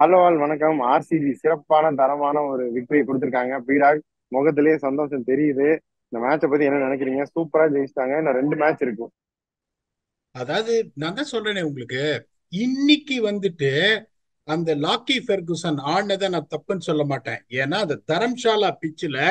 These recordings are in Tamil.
ஹலோ ஆல் வணக்கம். ஆர்சிபி சிறப்பான தரமான ஒரு விக்டரி கொடுத்துருக்காங்க. பீடாக் முகத்திலேயே சந்தோஷம் தெரியுது. இந்த மேட்சை பத்தி என்ன நினைக்கிறீங்க? சூப்பரா ஜெயிச்சிட்டாங்க. இன்னும் 2 மேட்ச் இருக்கு. அதாவது நான் தான் சொல்றேனே உங்களுக்கு. இன்னைக்கு வந்துட்டு அந்த லாக்கி ஃபெர்குசன் ஆடினதை நான் தப்புன்னு சொல்ல மாட்டேன். ஏன்னா அந்த தரம்ஷாலா பிச்சில்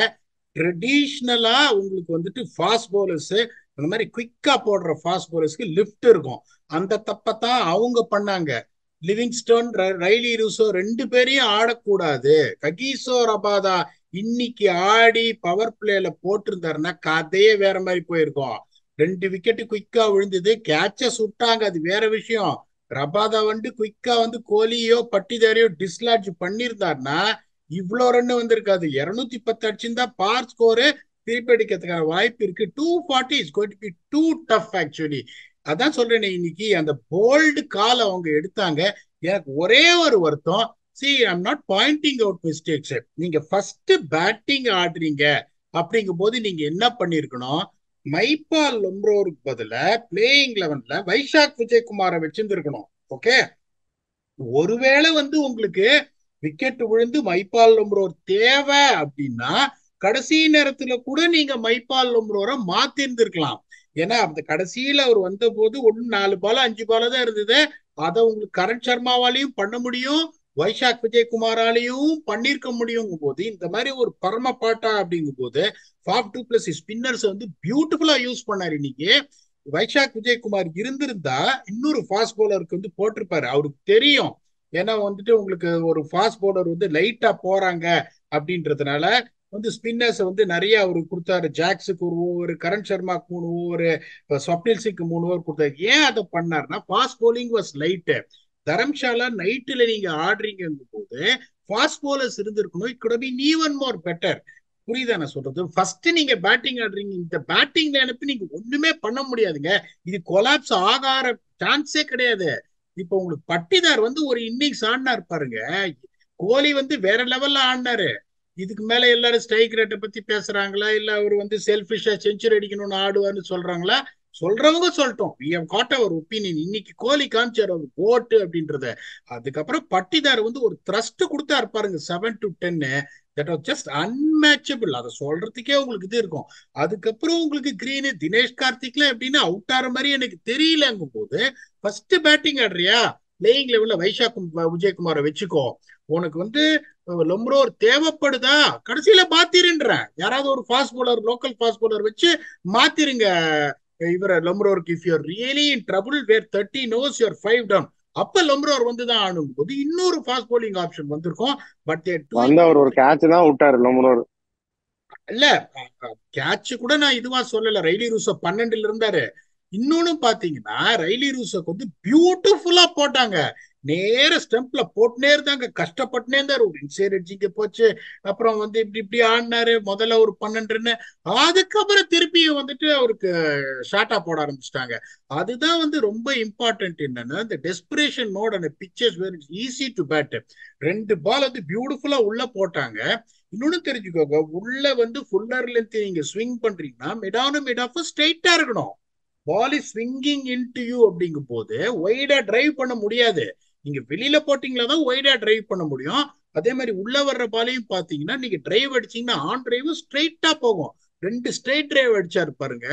ட்ரெடிஷ்னலா உங்களுக்கு வந்துட்டு ஃபாஸ்ட் பவுலர்ஸ் அந்த மாதிரி குயிக்கா போடுற ஃபாஸ்ட் பவுலர்ஸ்க்கு லிஃப்ட் இருக்கும். அந்த தப்பை தான் அவங்க பண்ணாங்க. லிவிங்ஸ்டோன் ரைலி ரூசோ ரெண்டு பேரையும் ஆடக்கூடாது. ககிசோ ரபாதா இன்னைக்கு ஆடி பவர் பிளேல போட்டிருந்தாருன்னா கதையே வேற மாதிரி போயிருக்கும். 2 விக்கெட் குயிக்கா விழுந்தது, கேட்ச சுட்டாங்க, அது வேற விஷயம். ரபாதா வந்து குயிக்கா வந்து கோலியோ பட்டிதாரியோ டிஸ்லாட்ஜ் பண்ணியிருந்தாருன்னா இவ்வளோ ரன் வந்திருக்காது. 210 அடிச்சிருந்தா பார் ஸ்கோரு திருப்பி அடிக்கிறதுக்கான வாய்ப்பு இருக்கு. 240 is going to be too tough actually. அதான் சொல்றேன், இன்னைக்கு அந்த போல்டு கால் அவங்க எடுத்தாங்க. எனக்கு ஒரே ஒரு வருத்தம். See I'm not Poynting out mistakes. நீங்க ஃபர்ஸ்ட் பேட்டிங் ஆடுறீங்க அப்படிங்கும் போது நீங்க என்ன பண்ணிருக்கணும்? மைப்பால் லொம்ரோருக்கு பதிலா பிளேயிங் லெவன்ல வைஷாக் விஜயகுமாரை வச்சிருந்துருக்கணும். ஓகே, ஒருவேளை வந்து உங்களுக்கு விக்கெட் விழுந்து மைப்பால் லொம்ரோர் தேவை அப்படின்னா கடைசி நேரத்துல கூட நீங்க மைப்பால் லொம்ரோரை மாத்தி இருந்திருக்கலாம். ஏன்னா அந்த கடைசியில அவர் வந்த போது ஒன்னு 4 பால் 5 பால் தான் இருந்தது. அதை உங்களுக்கு கரண் சர்மாவாலையும் பண்ண முடியும், வைஷாக் விஜயகுமாராலையும் பண்ணிருக்க முடியுங்கும் போது இந்த மாதிரி ஒரு பரம பாட்டா அப்படிங்கும் போது ஃபாப் டூ பிளஸ் ஸ்பின்னர்ஸ் வந்து பியூட்டிஃபுல்லா யூஸ் பண்ணாரு இன்னைக்கு. வைஷாக் விஜயகுமார் இருந்திருந்தா இன்னொரு ஃபாஸ்ட் பவுலருக்கு வந்து போட்டிருப்பாரு, அவருக்கு தெரியும். ஏன்னா வந்துட்டு உங்களுக்கு ஒரு ஃபாஸ்ட் பவுலர் வந்து லைட்டா போறாங்க அப்படின்றதுனால வந்து ஸ்பின்னர்ஸ் வந்து நிறைய அவரு கொடுத்தாரு. ஜாக்ஸுக்கு ஒரு ஓவர், கரண் சர்மாக்கு 3 ஓவர், ஸ்வப்னில் சிங்க்கு 3 ஓவர் கொடுத்தாரு. ஏன் அதை பண்ணாருன்னா fast bowling was light. Dharamshala நைட்டுல நீங்க ஆடுறீங்க போது ஃபாஸ்ட் போலர்ஸ் இருந்திருக்கணும். It could be even more better. புரியுதா நான் சொல்றது? ஃபர்ஸ்ட் நீங்க பேட்டிங் ஆடுறீங்க, இந்த பேட்டிங்ல அனுப்பி நீங்க ஒண்ணுமே பண்ண முடியாதுங்க. இது கொலாப்ஸ் ஆகார சான்ஸே கிடையாது. இப்போ உங்களுக்கு பட்டிதார் வந்து ஒரு இன்னிங்ஸ் ஆடினார் பாருங்க. கோலி வந்து வேற லெவல்ல ஆடினாரு. இதுக்கு மேல எல்லாரும் ஸ்ட்ரைக் ரேட்டை பத்தி பேசுறாங்களா, இல்ல அவர் வந்து செல்பிஷா செஞ்சுரி அடிக்கணும்னு ஆடுவார்னு சொல்றாங்களா? சொல்றவங்க சொல்லட்டும். we have got our opinion. இன்னைக்கு கோலி காமிச்சார் அவர் கோட்டு அப்படின்றத. அதுக்கப்புறம் பட்டிதார் வந்து ஒரு த்ரஸ்ட் கொடுத்தாரு பாருங்க, 7 to 10. That was just unmatchable. அதை சொல்றதுக்கே உங்களுக்கு இது இருக்கும். அதுக்கப்புறம் உங்களுக்கு கிரீனு தினேஷ் கார்த்திக்லாம் எப்படின்னா அவுட் ஆற மாதிரி எனக்கு தெரியலங்கும் போது ஃபர்ஸ்ட் பேட்டிங் ஆடுறியா, பிளேயிங் லெவல்ல வைஷாக் விஜயகுமாரை வச்சுக்கோ. உனக்கு வந்து லொம்ரோர் தேவைப்படுதா, கடைசியில மாத்திருன்ற யாராவது ஒரு fast bowler, local fast bowler வச்சு மாத்திருங்க இவர லொம்ரோருக்கு. If you're really in trouble were 30 knows your 5 down, அப்ப லொம்ரோர் வந்து தான் ஆனும் போது இன்னொரு ஃபாஸ்ட் போலிங் ஆப்ஷன் வந்திருக்கும். பட் தேர் டூயிங் வந்து அவர் இட். ஒரு கேட்ச் தான் விட்டாரு லோமனோர். இல்ல, கேட்ச் கூட நான் இதுவா சொல்லல. ரைலி ரூசோ 12ல இருந்தாரு. இன்னொன்னு பாத்தீங்கன்னா ரைலி ரூசோக்கு வந்து பியூட்டிஃபுல்லா போட்டாங்க. நேர ஸ்டெம்ப்ல போட்டுனே இருந்தாங்க, கஷ்டப்பட்டுனே இருந்தாரு. ஒரு இன்சைட் எட்ஜிங்க போச்சு, அப்புறம் வந்து இப்படி இப்படி ஆடினாரு. முதல்ல ஒரு 12 ரன், அதுக்கப்புறம் திருப்பி வந்துட்டு அவருக்கு ஷார்ட்டா போட ஆரம்பிச்சிட்டாங்க. அதுதான் வந்து ரொம்ப இம்பார்ட்டன்ட். என்னன்னா இந்த டெஸ்பிரேஷன் மோட் அந்த pitchers where it's easy to bat. 2 ball வந்து பியூட்டிஃபுல்லா உள்ள போட்டாங்க. இன்னொன்னு தெரிஞ்சுக்கோங்க, உள்ள வந்து ஃபுல்லர் லென்த் நீங்க ஸ்விங் பண்றீங்கன்னா மிடானும் மிட் ஆஃப் ஸ்ட்ரைட்டா இருக்கணும். Ball is swinging into you அப்படிங்கும் போது ஒய்டா டிரைவ் பண்ண முடியாது. நீங்க வெளியில போட்டீங்களா தான் ஒய்டா டிரைவ் பண்ண முடியும். அதே மாதிரி உள்ள வர்ற பாலையும் பாத்தீங்கன்னா நீங்க டிரைவ் அடிச்சீங்கன்னா ஆன் டிரைவ் ஸ்ட்ரைட்டா போகும். 2 ஸ்ட்ரைட் டிரைவ் அடிச்சாரு பாருங்க.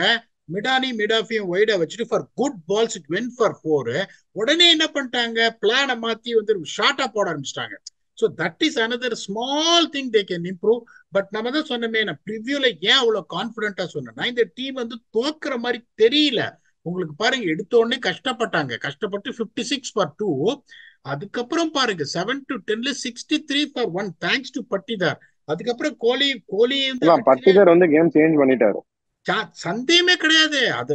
மிடானி மிடாஃபியும் ஒய்டா வச்சுட்டு for good balls it went for 4. உடனே என்ன பண்ணிட்டாங்க, பிளானை மாத்தி வந்து ஷார்ட்டா போட ஆரம்பிச்சிட்டாங்க. So that is another small thing they can improve. But நம்ம தான் சொன்னமே, நான் ப்ரிவியூல ஏன் அவ்வளவு கான்பிடண்டா சொன்னேன்னா இந்த டீம் வந்து தோக்குற மாதிரி தெரியல. உங்களுக்கு பாருங்க, எடுத்த உடனே கஷ்டப்பட்டாங்க, கஷ்டப்பட்டு 56 for 2. அதுக்கப்புறம் பாருங்க 7 to 10ல 63 for 1 thanks to Patidar. அதுக்கப்புறம் கோலி கோலி வந்து அதான் அடிச்ச பட்டிதார் வந்து கேம் சேஞ்ச் பண்ணிட்டாரு. சந்தேகமே கிடையாது. அது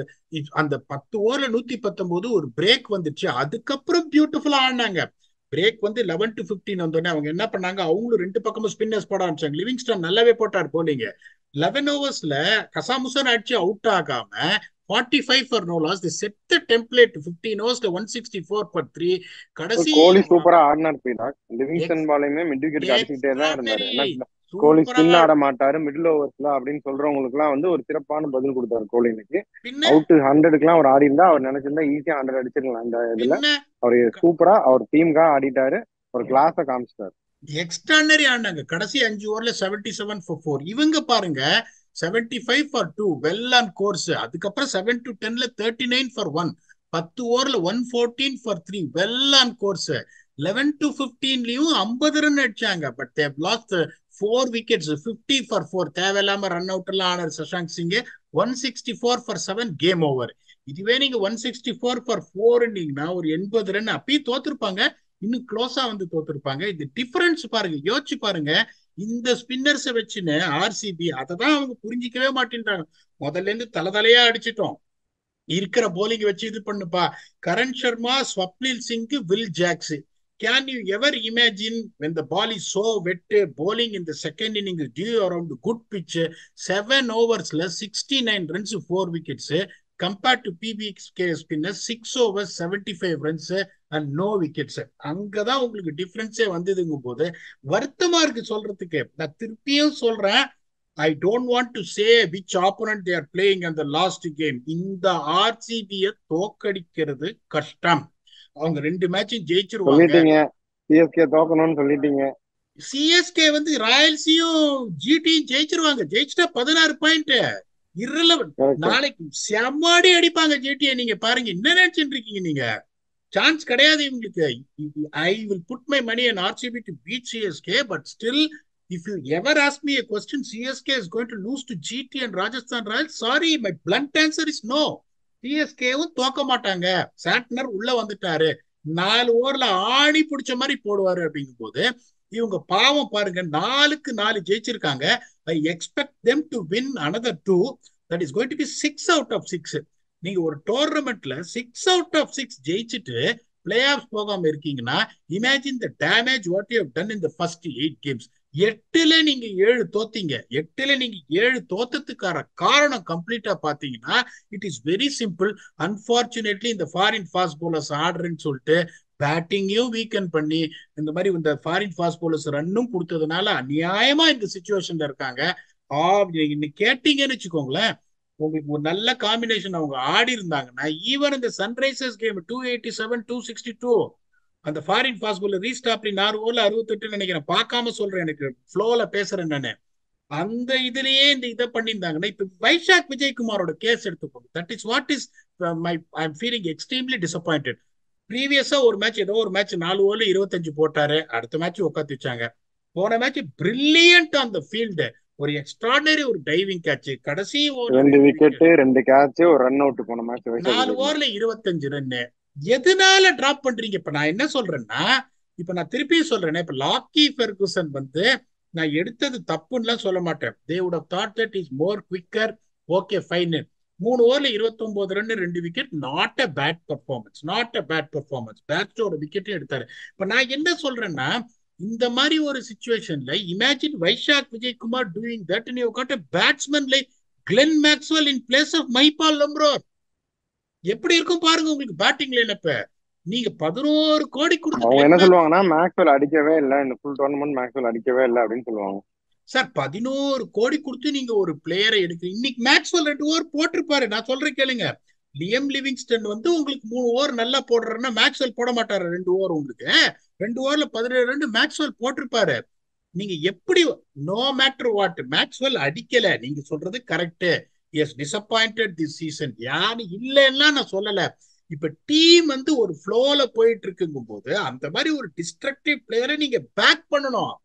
அந்த 10 ஓவர்ல 119 ஒரு பிரேக் வந்துச்சு. அதுக்கப்புறம் பியூட்டிஃபுல்லா ஆடினாங்க. பிரேக் வந்து 11 to 15 வந்தோடனே அவங்க என்ன பண்ணாங்க, அவங்களும் 2 பக்கமும் ஸ்பின்னர்ஸ் போட ஆரம்பிச்சாங்க. லிவிங்ஸ்டன் நல்லாவே போட்டார் போலிங்க. 11 ஓவர்ஸ்ல கசாமுசன் அடிச்சு அவுட் ஆகாம 45 for no loss. Set template 15 ஓவர்ஸ்ல 164 for 3. கடைசி கோலி சூப்பரா ஆடினார் பீடாக். லிவிங்ஸ்டன் எக்ஸ் பாலையுமே மிட் விக்கெட்டுக்கு அடிச்சுக்கிட்டே தான் இருந்தாரு. எக்ஸ்ட்ராடனரி ஏன்னா கோலி சூப்பரா ஸ்பின் ஆட மாட்டாரு மிடில் ஓவர்ஸ்ல அப்படின்னு சொல்றவங்களுக்கு எல்லாம் வந்து ஒரு சிறப்பான பதில் கொடுத்தாரு கோலி இன்னைக்கு. பின்ன அவுட் 100க்குலாம் அவர் ஆடி இருந்தா அவர் நினைச்சிருந்தா ஈஸியா 100 அடிச்சிருக்கலாம் இந்த இதுல. பின்ன அவர் சூப்பரா அவர் டீமுக்காக ஆடிட்டாரு. ஒரு கிளாஸ காமிச்சிட்டாரு. எக்ஸ்ட்ரானரி ஆனாங்க கடைசி 5 ஓவர்ல 77 for 4. இவங்க பாருங்க 75 for 2 வெல் ஆன் கோர்ஸ். அதுக்கப்புறம் 7 to 10ல 39 for 1. 10 ஓவர்ல 114 for 3 well on course. 11 to 15லயும் 50 ரன் அடிச்சாங்க. But they lost 4 wickets. 50 for 4 தேவையில்லாம ரன் அவுட் எல்லாம் ஆனார் Shashank Singh. 164 for 7 game over. இதுவே நீங்க 164 for 4ன்னீங்கன்னா ஒரு 80 ரன் அப்பயும் தோத்துருப்பாங்க. இன்னும் க்ளோஸா வந்து தோத்துருப்பாங்க. இந்த டிஃபரன்ஸ் பாருங்க, யோசிச்சு பாருங்க. இந்த ஸ்பின்னர்ஸை வச்சுன்னு ஆர்சிபி அதை தான் அவங்க புரிஞ்சிக்கவே மாட்டேன்றாங்க. முதல்ல இருந்து தலையா அடிச்சிட்டோம், இருக்கிற போலிங் வச்சு இது பண்ணுப்பா. Karan Sharma, Swapnil Singh, Will Jacks. Can you ever imagine when the ball is so wet, bowling in the second inning due around good pitch, 7 overs 69 runs, 4 wickets, compared to PBK spinners 6 overs 75 runs and no wickets. அங்கதான் உங்களுக்கு டிஃபரன்ஸே வந்ததுங்கும் போது வருத்தமா இருக்கு சொல்றதுக்கு. நான் திருப்பியும் சொல்றேன், I don't want to say which opponent they are playing in the last game. இந்த ஆர்சிபியை தோக்கடிக்கிறது கஷ்டம். அவங்க 2 மேட்சும் ஜெயிச்சிருவாங்க. சொல்லிட்டீங்க, சிஎஸ்கே தோக்கணும்னு சொல்லிட்டீங்க. சிஎஸ்கே வந்து ராயல்ஸையும் ஜிடியும் ஜெயிச்சிருவாங்க. ஜெயிச்சிட்டா 16 பாயிண்ட். irrelevant. நாளைக்கு செம்மாடி அடிப்பாங்க ஜிடியை. நீங்க பாருங்க, என்ன நினைச்சிட்டு இருக்கீங்க நீங்க? சான்ஸ் கிடையாது இவங்களுக்கு. I will put my money on RCB to beat CSK, but still if you ever ask me a question, CSK is going to lose to GT and Rajasthan Royals. Sorry, my blunt answer is no. சிஎஸ்கேவும் தோக்க மாட்டாங்க. சாண்ட்னர் உள்ள வந்துட்டாரு, 4 ஓவர்ல ஆணி பிடிச்ச மாதிரி போடுவாரு. அப்படிங்கும் போது இவங்க பாவம் பாருங்க, 4க்கு 4 ஜெயிச்சிருக்காங்க. I expect them to win another 2. That is going to be 6 out of 6. நீங்க ஒரு டோர்னமெண்ட்ல 6 out of 6 ஜெயிச்சுட்டு பிளே ஆஃப் போகாம இருக்கீங்கன்னா, imagine the damage what you have done in the first 8 games. 8ல நீங்க 7 தோத்தீங்க. 8ல நீங்க 7 தோத்ததுக்கான காரணம் கம்ப்ளீட்டா பாத்தீங்கன்னா, it is very simple. Unfortunately இந்த ஃபாரின் ஃபாஸ்ட் பவுலர்ஸ் ஆடுறேன்னு சொல்லிட்டு பேட்டிங்கையும் வீக்கன் பண்ணி இந்த மாதிரி இந்த ஃபாரின் ஃபாஸ்ட் பவுலர்ஸ் ரன்னும் கொடுத்ததுனால அநியாயமா இந்த சிச்சுவேஷன்ல இருக்காங்க. இன்னைக்கு கேட்டீங்கன்னு வச்சுக்கோங்களேன், உங்களுக்கு ஒரு நல்ல காம்பினேஷன் அவங்க ஆடி இருந்தாங்கன்னா, ஈவன் இந்த சன்ரைசர்ஸ் கேம் 287 262 அந்த ஃபாரின் ஃபாஸ்ட் பவுலர் ரீஸ்டாப்லி 4 ஓவர்ல 68 நினைக்கிறேன், பார்க்காம சொல்றேன், எனக்கு ஃப்ளோல பேசுறேன் நானு. அந்த இதுலயே இந்த இதை பண்ணியிருந்தாங்கன்னா, இப்ப வைஷாக் விஜயகுமாரோட கேஸ் எடுத்துக்கோங்க. That is what is my I am feeling extremely disappointed. ப்ரீவியஸா ஒரு மேட்ச் ஏதோ ஒரு மேட்ச் 4 ஓவர்ல 25 போட்டாரு, அடுத்த மேட்ச் உட்காந்து வச்சாங்க. போன match brilliant on the field, ஒரு எக்ஸ்ட்ராடனரி ஒரு டைவிங் கேட்ச், கடைசி 2 விக்கெட் 2 கேட்ச், ஒரு ரன் அவுட் போன மேட்ச். 4 ஓவர்ல 25 ரன்னு. எதனால டிராப் பண்றீங்க? இப்ப நான் என்ன சொல்றேன்னா, இப்ப நான் திருப்பியும் சொல்றேன், இப்ப லாக்கி ஃபெர்குசன் வந்து நான் எடுத்தது தப்புன்னு சொல்ல மாட்டேன். they would have thought that is more quicker. okay fine. 3 ஓவர்ல 29 run 2 wicket, not a bad performance, not a bad performance. பேட்ஸோட விக்கெட்டும் எடுத்தாரு. இப்ப நான் என்ன சொல்றேன்னா, இந்த மாதிரி ஒரு சிச்சுவேஷன்ல imagine Vyshak Vijaykumar doing that and you got a batsman like Glenn Maxwell in place of Mahipal Lomror. எப்படி இருக்கும் பாருங்க உங்களுக்கு பேட்டிங் லைனப். நீங்க 11 கோடி கொடுத்து அவங்க என்ன சொல்லுவாங்கன்னா, மேக்ஸ்வெல் அடிக்கவே இல்ல, இந்த ஃபுல் டோர்னமெண்ட் மேக்ஸ்வெல் அடிக்கவே இல்ல அப்படின்னு சொல்லுவாங்க. சார் 11 கோடி கொடுத்து நீங்க ஒரு பிளேயரை எடுக்க, இன்னைக்கு மேக்ஸ்வெல் 2 ஓவர் போட்டிருப்பாரு. நான் சொல்றேன் கேளுங்க, லியம் லிவிங்ஸ்டன் வந்து உங்களுக்கு 3 ஓவர் நல்லா போடுறேன்னா மேக்ஸ்வெல் போட மாட்டாரு. 2 ஓவர் உங்களுக்கு 2 ஓவர்ல 17 ரன் மேக்ஸ்வெல் போட்டிருப்பாரு. நீங்க எப்படி, நோ மேட்டர் வாட், மேக்ஸ்வெல் அடிக்கல, நீங்க சொல்றது correct. Yes, disappointed this season, யாரு இல்லைன்னா நான் சொல்லல. இப்ப டீம் வந்து ஒரு ஃப்ளோல போயிட்டு இருக்குங்கும் போது அந்த மாதிரி ஒரு டிஸ்ட்ரக்டிவ் பிளேயரை நீங்க பேக் பண்ணணும்.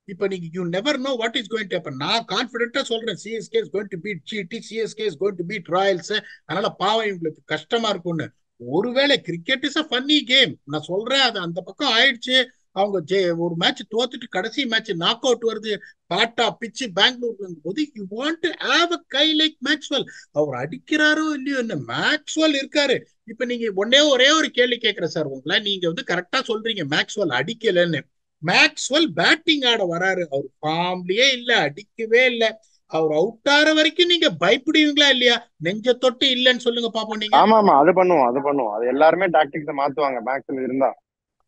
இப்ப நீங்க you never know what is going to happen. நான் கான்ஃபிடென்ட்டா சொல்றேன், CSK is going to beat GT, CSK is going to beat Royals. அதனால பாவம் இவங்களுக்கு கஷ்டமா இருக்கும்னு. ஒருவேளை cricket is a funny game, நான் சொல்றேன், அது அந்த பக்கம் ஆயிடுச்சு. அவங்க ஒரு மேட்ச் தோத்துட்டு கடைசி மேட்ச் நாக் அவுட் வருது, பாட்டா பிச்சு பெங்களூர் போது, you want to have a guy like Maxwell. அவர் அடிக்கிறாரோ இல்லையோ, என்ன மேக்ஸ்வெல் இருக்காரு. இப்ப நீங்க ஒரே ஒரு கேள்வி கேட்கிறேன் சார் உங்களை, நீங்க வந்து கரெக்டா சொல்றீங்க மேக்ஸ்வெல் அடிக்கலன்னு. மேக்ஸ்வெல் பேட்டிங் ஆட வராரு, அவர் ஃபார்ம்லயே இல்ல, அடிக்கவே இல்ல. அவர் அவுட் ஆற வரைக்கும் நீங்க பயப்படுவீங்களா இல்லையா? நெஞ்ச தொட்டு இல்லன்னு சொல்லுங்க பாப்போம் நீங்க. ஆமா, அது பண்ணுவோம். அது எல்லாருமே டாக்டிக்ஸ மாத்துவாங்க மேக்ஸ்வெல் இருந்தா.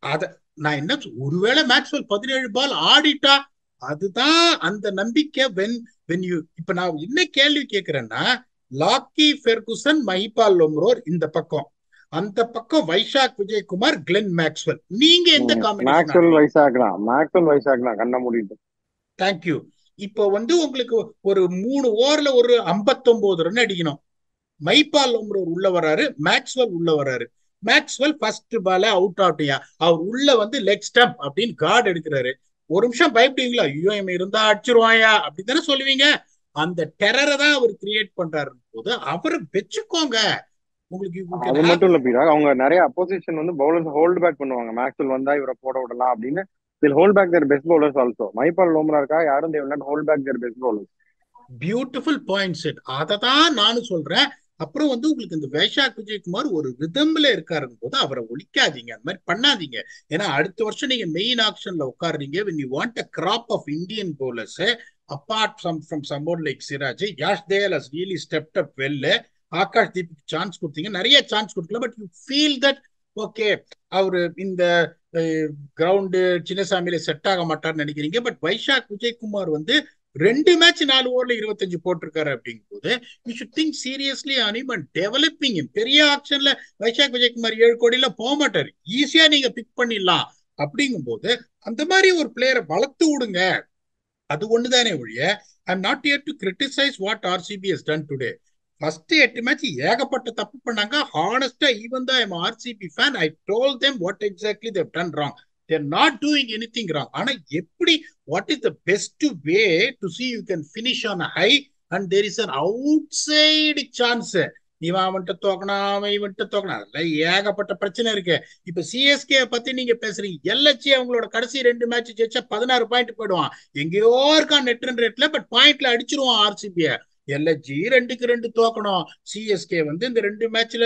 அத நான் என்ன, ஒருவேளை மேக்ஸ்வெல் 17 பால் ஆடிட்டா, அதுதான் அந்த நம்பிக்கை. when you இப்ப நான் என்ன கேள்வி கேட்கிறேன்னா, லாக்கி ஃபெர்குசன், மஹிபால் லோம்ரோர் இந்த பக்கம், அந்த பக்கம் வைஷாக் விஜயகுமார், கிளென் மேக்ஸ்வெல். நீங்க எந்த காம்பினேஷன் மேக்ஸ்வெல் ஆடுவீங்க? வைசாக் தான், மேக்ஸ்வெல் வைசாக் தான், கண்ண மூடிட்டு. தேங்க்யூ. இப்போ உங்களுக்கு ஒரு 3 ஓவர்ல ஒரு 59 ரன் அடிக்கணும். மைப்பால் உள்ள வராரு, மேக்ஸ்வெல் உள்ள வராரு. மேக்ஸ்வெல் ஃபர்ஸ்ட் பால அவுட் ஆட்டியா, அவர் உள்ள லெக் ஸ்டம்ப் அப்படின்னு கார்டு எடுக்கிறாரு. ஒரு நிமிஷம் பயப்படுவீங்களா? ஐயோ இவன் இருந்தா அடிச்சிருவாயா அப்படி தானே சொல்லுவீங்க. அந்த டெரரை தான் அவர் கிரியேட் பண்றாரு போது அவரை வச்சுக்கோங்க. உங்களுக்கு அது மட்டும் இல்ல பீரா, அவங்க நிறைய அப்போசிஷன் பவுலர்ஸ் ஹோல்ட் பேக் பண்ணுவாங்க. மேக்ஸ்வெல் வந்தா இவரை போட விடலாம் அப்படின்னு. They'll hold back their best bowlers also. Mahipal லோம்ரா இருக்கா, யாரும் they will not hold back their best bowlers. Beautiful point set. அதை தான் நானும் சொல்றேன். அப்புறம் உங்களுக்கு இந்த வைஷாக் விஜயகுமார் ஒரு ரிதம்ல இருக்காருன்னு போது அவரை ஒழிக்காதீங்க, அந்த மாதிரி பண்ணாதீங்க. ஏன்னா அடுத்த வருஷம் நீங்க main ஆக்ஷன்ல உட்காருறீங்க. when you want a crop of Indian bowlers apart from someone like Siraj, Yash Dayal has really stepped up well. Akash தீப்க்கு சான்ஸ் கொடுத்தீங்க, நிறைய சான்ஸ் கொடுக்கல. But you feel that okay அவரு இந்த கிரவுண்டு சின்னசாமியில செட் ஆக மாட்டார்னு நினைக்கிறீங்க. பட் வைஷாக் விஜயகுமார் 2 மேட்ச் 4 ஓவர்ல 25 போட்டிருக்காரு அப்படிங்கும் போது you should think seriously on him and developing him. பெரிய ஆக்ஷன்ல வைஷாக் விஜயகுமார் 7 கோடியில போக மாட்டாரு, ஈஸியா நீங்க பிக் பண்ணிடலாம். அப்படிங்கும் போது அந்த மாதிரி ஒரு பிளேயரை வளர்த்து விடுங்க. அது ஒண்ணுதானே ஒழிய I am not here to criticize what RCB has done today. First 8 match ஏகப்பட்ட தப்பு பண்ணாங்க. ஹானஸ்டா ஈவன் தான் I'm RCB fan, I told them what exactly they've done wrong. They're not doing anything wrong. ஆனா எப்படி, what is the best way to see you can finish on a high and there is an outside chance. இவன் அவன்கிட்ட தோக்கணும், அவன் இவன்கிட்ட தோக்கணும், அதெல்லாம் ஏகப்பட்ட பிரச்சனை இருக்கு. இப்ப சிஎஸ்கே பத்தி நீங்க பேசுறீங்க. எல்எச்சி அவங்களோட கடைசி 2 மேட்ச் ஜெயிச்சா 16 பாயிண்ட் போயிடுவான். எங்கேயோ இருக்கான் நெட் ரன் ரேட்ல, பட் பாயிண்ட்ல அடிச்சிருவான் ஆர்சிபிய. எல்எச்சி 2க்கு 2 தோக்கணும். சிஎஸ்கே இந்த 2 மேட்ச்ல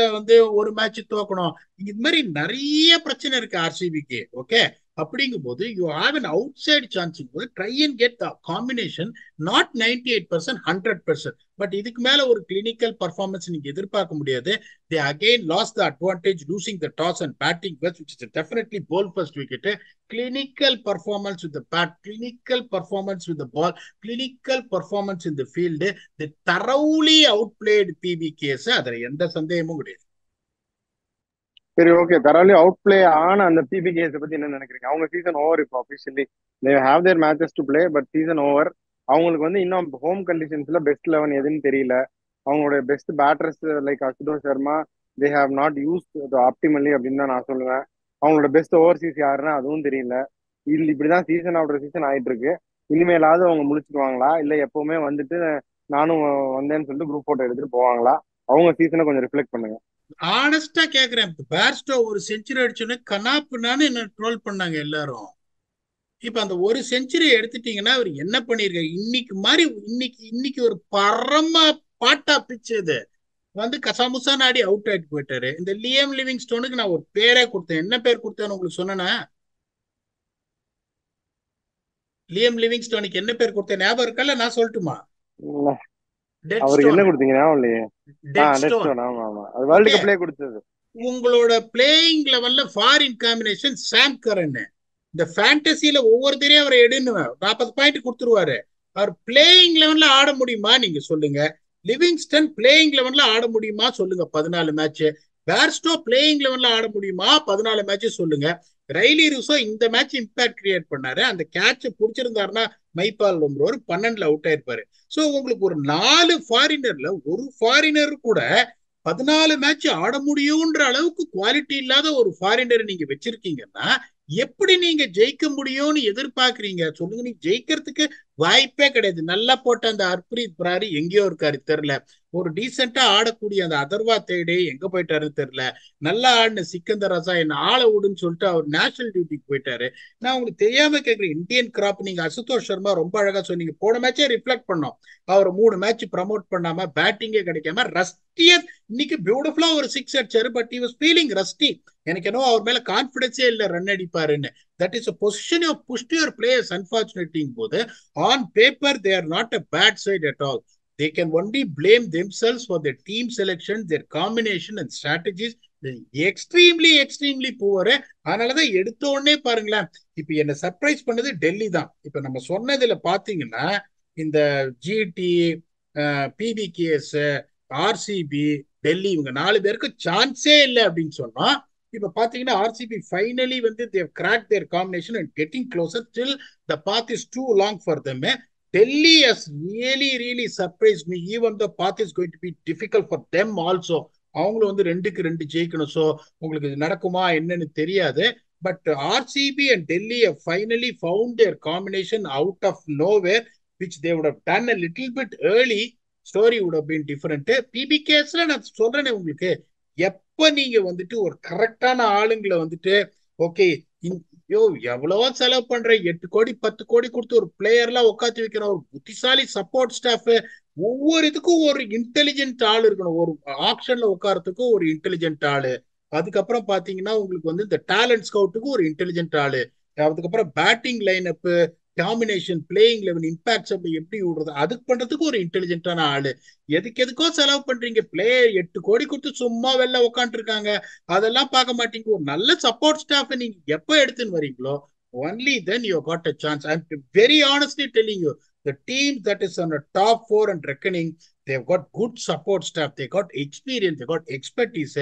ஒரு மேட்ச் தோக்கணும். இது மாதிரி நிறைய பிரச்சனை இருக்கு ஆர்சிபிக்கு. ஓகே, அப்படிங்கும் போது you have an outside chance போது try and get the combination. Not 98%, 100%. But இதுக்கு மேல ஒரு கிளினிக்கல் பர்ஃபார்மன்ஸ் நீங்க எதிர்பார்க்க முடியாது. they again lost the advantage losing the toss and batting first, which is definitely ball first wicket. Clinical performance with the bat, clinical performance with the ball, clinical performance in the field. They thoroughly outplayed PBKS. அதுல எந்த சந்தேகமும் கிடையாது. சரி, ஓகே. தரலி அவுட் பிளே ஆன அந்த பிபிகேஸ் பத்தி என்ன நினைக்கிறீங்க? அவங்க சீசன் ஓவர். இப்போ officially they have their matches to play, but season over. அவங்களுக்கு இன்னும் ஹோம் கண்டிஷன்ஸ்ல பெஸ்ட் 11 எதுன்னு தெரியல. அவங்களோட best batters like Ashutosh Sharma they have not used ஆப்டிமலி அப்படின்னு தான் நான் சொல்லுவேன். அவங்களோட பெஸ்ட் ஓவர்சீஸ் யாருன்னா அதுவும் தெரியல. இப்படிதான் சீசன் ஆஃப்டர் சீசன் ஆயிட்டு இருக்கு. இனிமேலாவது அவங்க முடிச்சுக்குவாங்களா, இல்ல எப்பவுமே நானும் வந்தேன்னு சொல்லிட்டு குரூப் போட்டோ எடுத்துட்டு போவாங்களா? அவங்க சீசனை கொஞ்சம் ரிஃப்ளெக்ட் பண்ணுங்க. ஆனஸ்டா கேக்குறேன். பேர்ஸ்டோ ஒரு செஞ்சுரி அடிச்சோன்னு கனாப்புனான்னு என்ன ட்ரோல் பண்ணாங்க எல்லாரும். இப்ப அந்த ஒரு செஞ்சுரி எடுத்துட்டீங்கன்னா அவர் என்ன பண்ணிருக்காரு? இன்னைக்கு மாதிரி இன்னைக்கு ஒரு பரம பாட்டா பிச்சு இது கசாமுசா நாடி அவுட் ஆயிட்டு போயிட்டாரு. இந்த லியம் லிவிங் ஸ்டோனுக்கு நான் ஒரு பேரே கொடுத்தேன். என்ன பேர் கொடுத்தேன்னு உங்களுக்கு சொன்னேன்னா, லியம் லிவிங் ஸ்டோனுக்கு என்ன பேர் கொடுத்தேன் ஞாபகம் இருக்கல? நான் சொல்லட்டுமா? அவருக்கு என்ன கொடுத்தீங்க ஞாபகம் இல்லையே. அது வேர்ல்ட் கப்லயே கொடுத்தது. உங்களோட பிளேயிங் லெவல்ல ஃபாரின் காம்பினேஷன் சாம் கரன். இந்த ஃபேண்டசியில ஒவ்வொருத்தரையும் அவரை எடுன்னு 40 பாயிண்ட் கொடுத்துருவாரு. அவர் பிளேயிங் லெவல்ல ஆட முடியுமா நீங்க சொல்லுங்க? லிவிங்ஸ்டன் பிளேயிங் லெவல்ல ஆட முடியுமா சொல்லுங்க? 14 மேட்ச். பேர்ஸ்டோ பிளேயிங் லெவல்ல ஆட முடியுமா? 14 மேட்ச் சொல்லுங்க. ரைலி ரூசோ இந்த மேட்ச் இம்பாக்ட் கிரியேட் பண்ணாரு. அந்த கேட்ச புடிச்சிருந்தாருன்னா மைபால் ஒரு 12ல அவுட் ஆயிருப்பாரு. சோ உங்களுக்கு ஒரு 4 ஃபாரினர்ல ஒரு ஃபாரினர் கூட 14 மேட்ச் ஆட முடியும்ன்ற அளவுக்கு குவாலிட்டி இல்லாத ஒரு ஃபாரினர் நீங்க வச்சிருக்கீங்கன்னா எப்படி நீங்க ஜெயிக்க முடியும்னு எதிர்பார்க்கறீங்க சொல்லுங்க? நீ ஜெயிக்கிறதுக்கு வாய்ப்பே கிடையாது. நல்லா போட்ட அந்த ஹர்ப்ரீத் பிராரி எங்கேயோ இருக்காரு தெரியல. ஒரு டீசெண்டா ஆடக்கூடிய அந்த அதர்வா தேடே எங்க போயிட்டாரு தெரியல. நல்லா ஆடின சிக்கந்தர் ரசா என்ன ஆளை விடுன்னு சொல்லிட்டு அவர் நேஷனல் டியூட்டிக்கு போயிட்டாரு. நான் உங்களுக்கு தெரியாம கேட்கிறேன். இந்தியன் கிராப் நீங்க அசுதோஷ் சர்மா ரொம்ப அழகா சொன்னீங்க. போன மேட்சே ரிஃப்ளெக்ட் பண்ணோம். அவர் 3 மேட்ச் ப்ரமோட் பண்ணாம பேட்டிங்கே கிடைக்காம ரஸ்டியர் இன்னைக்கு பியூட்டிஃபுல்லா ஒரு 6 அடிச்சாரு. But he was feeling rusty. எனக்கு என்ன அவர் மேல கான்பிடன்ஸே இல்ல ரன் அடிப்பாருன்னு. That is a position you pushed your players unfortunately போது on paper they are not a bad side at all. They can only blame themselves for their team selection, their combination and strategies. extremely poor. அதனாலதான் எடுத்த உடனே பாருங்களேன். இப்ப என்ன சர்ப்ரைஸ் பண்ணது டெல்லி தான். இப்ப நம்ம சொன்னதுல பாத்தீங்கன்னா இந்த ஜிடி, பிபிகேஎஸ், ஆர்சிபி, டெல்லி, இவங்க 4 பேருக்கு சான்ஸே இல்லை அப்படின்னு சொன்னா, இப்ப பாத்தீங்கன்னா ஆர்சிபி ஃபைனலி வந்து they've crack their combination and getting closer. Still the path is too long for them. Delhi has really surprise me, even the path is going to be difficult for them also. அவங்களும் வந்து 2-2 ஜெயிக்கணும். ஸோ உங்களுக்கு இது நடக்குமா என்னன்னு தெரியாது. But RCB and Delhi have finally found their combination out of nowhere, which they would have done a little bit early. Story would have been different. பிபிகேஸ்ல நான் சொல்றேனே உங்களுக்கு, எப்ப நீங்க வந்துட்டு ஒரு கரெக்டான ஆளுங்களை வந்துட்டு ஓகே யோ எவ்வளவோ செலவு பண்ற 8 கோடி 10 கோடி கொடுத்து ஒரு பிளேயர் எல்லாம் உட்காந்து வைக்கிற ஒரு புத்திசாலி சப்போர்ட் ஸ்டாஃப், ஒவ்வொரு இதுக்கும் ஒரு இன்டெலிஜென்ட் ஆள் இருக்கணும். ஒரு ஆப்ஷன்ல உட்காரத்துக்கும் ஒரு இன்டெலிஜென்ட் ஆளு, அதுக்கப்புறம் பாத்தீங்கன்னா உங்களுக்கு வந்து இந்த டேலண்ட் ஸ்கவுட்டுக்கு ஒரு இன்டெலிஜென்ட் ஆளு, அதுக்கப்புறம் batting line up, domination, playing eleven, impact எப்படி விடுறது அதுக்கு பண்றதுக்கு ஒரு இன்டெலிஜென்டான ஆளு. எதுக்கோ செலவு பண்றீங்க. பிளேயர் 8 கோடி கொடுத்து சும்மா வெளில உட்காந்து இருக்காங்க, அதெல்லாம் பார்க்க மாட்டீங்க. ஒரு நல்ல சப்போர்ட் ஸ்டாஃப் நீங்க எப்ப எடுத்துன்னு வரீங்களோ only then you got a chance. I'm very honestly telling you, the team that is on the top 4 and reckoning, they've got good support staff, they got experience, they got expertise.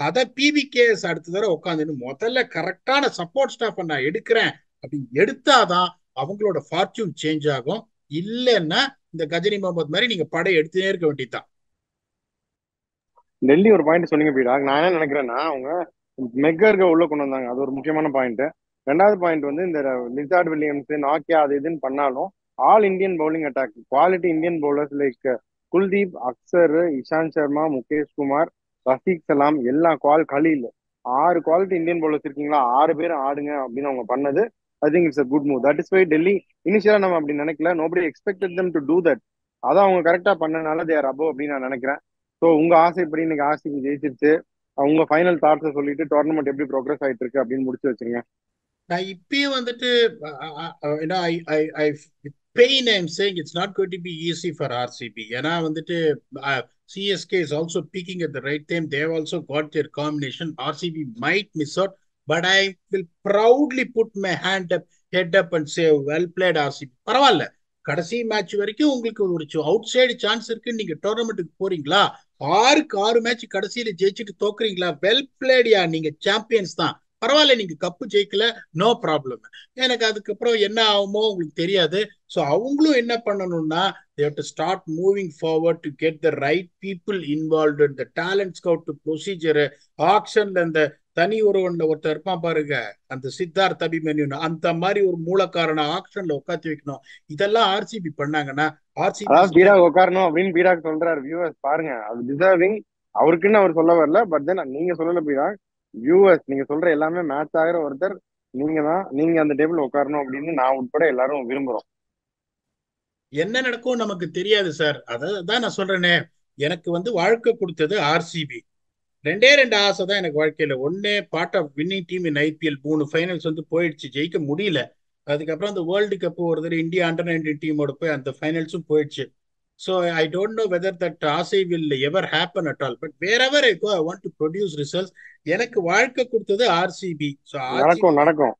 அத பிபிகேஎஸ் அடுத்த தடவை உட்காந்து முதல்ல கரெக்டான சப்போர்ட் ஸ்டாஃப் நான் எடுக்கிறேன் அப்படி எடுத்தாதான் அவங்களோட ஃபார்ச்சூன் சேஞ்ச் ஆகும். இல்லைன்னா இந்த கஜினி முகமது மாதிரி நீங்க படை எடுத்துனே இருக்க வேண்டியதுதான். டெல்லி ஒரு பாயிண்ட் சொன்னீங்க பீடா, நான் என்ன நினைக்கிறேன்னா அவங்க மெக்கர்க உள்ள கொண்டு வந்தாங்க, அது ஒரு முக்கியமான பாயிண்ட். ரெண்டாவது பாயிண்ட் வந்து இந்த லிசார்ட் வில்லியம்ஸ், நாக்கியா அது இதுன்னு பண்ணாலும் all Indian bowling attack, quality Indian bowlers like Kuldeep, Axar, Ishant Sharma, Mukesh Kumar, Rafiq Salam, எல்லாம் கலீல், 6 குவாலிட்டி இந்தியன் பவுலர்ஸ் இருக்கீங்களா, 6 பேரும் ஆடுங்க அப்படின்னு அவங்க பண்ணது. I think it's a good move. That is why Delhi இனிஷியலா நம்ம அப்படி நினைக்கல, nobody expected them to do that. அதான் அவங்க கரெக்டா பண்ணனால தே ஆர் அபவ் அப்படின்னு நான் நினைக்கிறேன். ஸோ உங்க ஆசைப்படி இன்னைக்கு ஆர்சிபி ஜெயிச்சிருச்சு. உங்க ஃபைனல் தாட்ஸை சொல்லிட்டு டோர்னமெண்ட் எப்படி ப்ரோக்ரஸ் ஆயிட்டு இருக்கு அப்படின்னு முடிச்சு வச்சிருங்க. நான் இப்பயும் வந்துட்டு pain I'm saying it's not going to be easy for RCB. ஏன்னா வந்துட்டு CSK is also peaking at the right time. They have also got their combination. RCB might miss out, but I will proudly put my head up and say well played RCB. பரவாயில்ல, கடைசி மேட்ச் வரைக்கும் உங்களுக்கு ஒரு அவுட் சைடு சான்ஸ் இருக்கு. நீங்க டோர்னமெண்ட்டுக்கு போறீங்களா, 6 மேட்ச் கடைசியில ஜெயிச்சுட்டு தோக்குறீங்களா, வெல் பிளேடியா, நீங்க சாம்பியன்ஸ் தான். பரவாயில்ல, நீங்க கப்பு ஜெயிக்கல, நோ ப்ராப்ளம். எனக்கு அதுக்கப்புறம் என்ன ஆகுமோ உங்களுக்கு தெரியாது. ஸோ அவங்களும் என்ன பண்ணணும்னா they have to start moving forward to get the right people involved in the talent scout procedure. ஆக்ஷன்ல இந்த தனி ஒருத்தர் இருப்பான் பாருங்க, அந்த சித்தார்த் அபிமன்யு, அந்த மாதிரி ஒரு மூலக்காரனை ஆக்ஷன்ல உட்காந்து வைக்கணும். இதெல்லாம் ஆர்சிபி பண்ணாங்கன்னா ஆர்சிபி உட்காரணும் அப்படின்னு பீடாக் சொல்றாரு. வியூவர்ஸ் பாருங்க, அது டிசர்விங். அவருக்குன்னு அவர் சொல்ல வரல, பட் தென் நீங்க சொல்லல பீடாக். வியூவர்ஸ் நீங்க சொல்ற எல்லாமே மேட்ச் ஆகிற ஒருத்தர் நீங்க தான். நீங்க அந்த டேபிள் உட்காரணும் அப்படின்னு நான் உட்பட எல்லாரும் விரும்புறோம். என்ன நடக்கும் நமக்கு தெரியாது சார். அதான் நான் சொல்றேனே, எனக்கு வந்து வாழ்க்கை கொடுத்தது ஆர்சிபி. 2 ஆசை தான் எனக்கு வாழ்க்கையில. ஒன்னு, part of winning team in IPL. 3 finals வந்து போயிடுச்சு, ஜெயிக்க முடியல. அதுக்கப்புறம் அந்த வேர்ல்டு கப் ஒரு தடவை இந்தியா அண்டர் 19 டீமோட போய் அந்த ஃபைனல்ஸும் போயிடுச்சு. So I don't know whether that ஆசை will ever happen at all. But wherever I go, I want to produce results. எனக்கு வாழ்க்கை கொடுத்தது ஆர்சிபி. ஸோ நடக்கும்.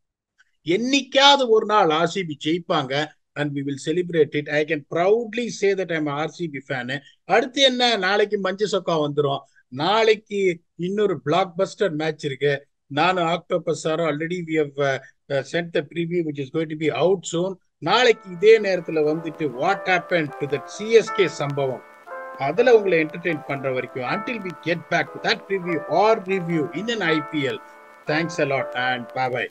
என்னைக்காவது ஒரு நாள் ஆர்சிபி ஜெயிப்பாங்க and we will celebrate it. I can proudly say that I'm a RCB fan. அடுத்து என்ன, நாளைக்கு மஞ்சு சொக்கா வந்துடும். நாளைக்கு இன்னொரு பிளாக் பஸ்டர் மேட்ச் இருக்கு. நானும் ஆக்டோபஸ் சாரும் already we have sent the preview which is going to be out soon. நாளைக்கு இதே நேரத்துல வந்துட்டு what happened to the CSK சம்பவம், அதுல உங்களை என்டர்டெயின் பண்ற வரைக்கும் until we get back to that preview or review in an IPL. Thanks a lot and bye bye.